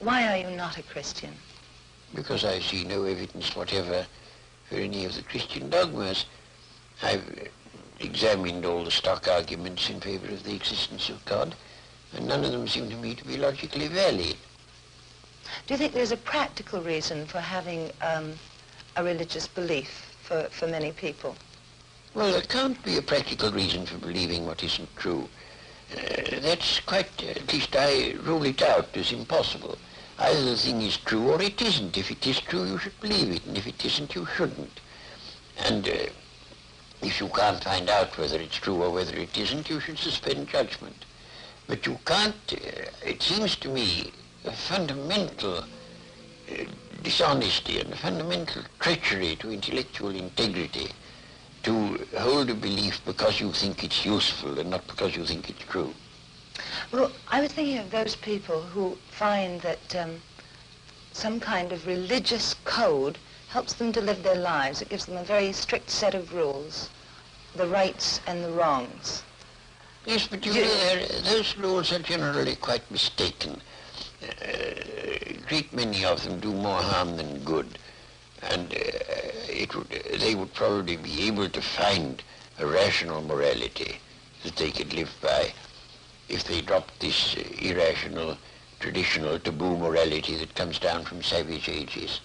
Why are you not a Christian? Because I see no evidence whatever for any of the Christian dogmas. I've examined all the stock arguments in favor of the existence of God, and none of them seem to me to be logically valid. Do you think there's a practical reason for having a religious belief for many people? Well, there can't be a practical reason for believing what isn't true. That's quite, at least I rule it out as impossible. Either the thing is true or it isn't. If it is true, you should believe it, and if it isn't, you shouldn't. And if you can't find out whether it's true or whether it isn't, you should suspend judgment. But you can't, it seems to me, a fundamental dishonesty and a fundamental treachery to intellectual integrity to hold a belief because you think it's useful and not because you think it's true. Well, I was thinking of those people who find that some kind of religious code helps them to live their lives. It gives them a very strict set of rules, the rights and the wrongs. Yes, but you know, those rules are generally quite mistaken. A great many of them do more harm than good. And they would probably be able to find a rational morality that they could live by if they dropped this irrational, traditional, taboo morality that comes down from savage ages.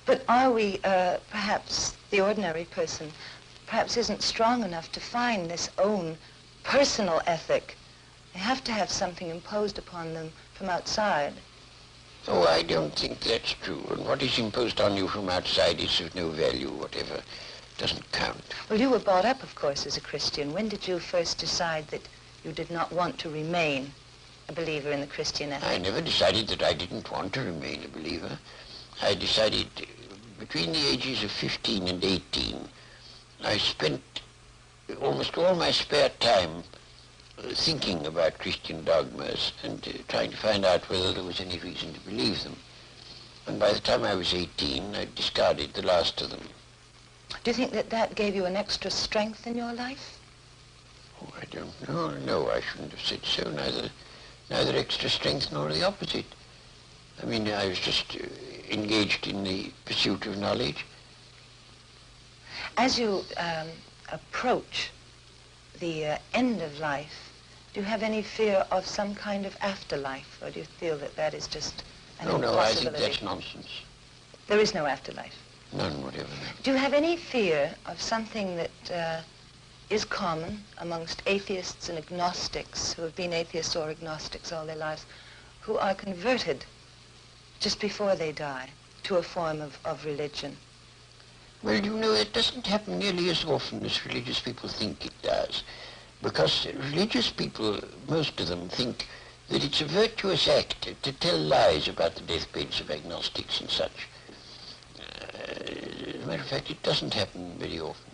But are we, perhaps the ordinary person, perhaps isn't strong enough to find this own personal ethic? They have to have something imposed upon them from outside. Oh, I don't think that's true. And what is imposed on you from outside is of no value whatever. It doesn't count. Well, you were brought up, of course, as a Christian. When did you first decide that you did not want to remain a believer in the Christian ethic? I never decided that I didn't want to remain a believer. I decided between the ages of 15 and 18, I spent almost all my spare time thinking about Christian dogmas and trying to find out whether there was any reason to believe them. And by the time I was 18, I discarded the last of them. Do you think that that gave you an extra strength in your life? Oh, I don't know. No, I shouldn't have said so. Neither extra strength nor the opposite. I mean, I was just engaged in the pursuit of knowledge. As you approach the end of life, do you have any fear of some kind of afterlife, or do you feel that that is just an impossibility? No, I think that's nonsense. There is no afterlife? None whatever. Do you have any fear of something that is common amongst atheists and agnostics who have been atheists or agnostics all their lives, who are converted just before they die to a form of religion? Well, you know, it doesn't happen nearly as often as religious people think it does. Because religious people, most of them, think that it's a virtuous act to tell lies about the deathbeds of agnostics and such. As a matter of fact, it doesn't happen very often.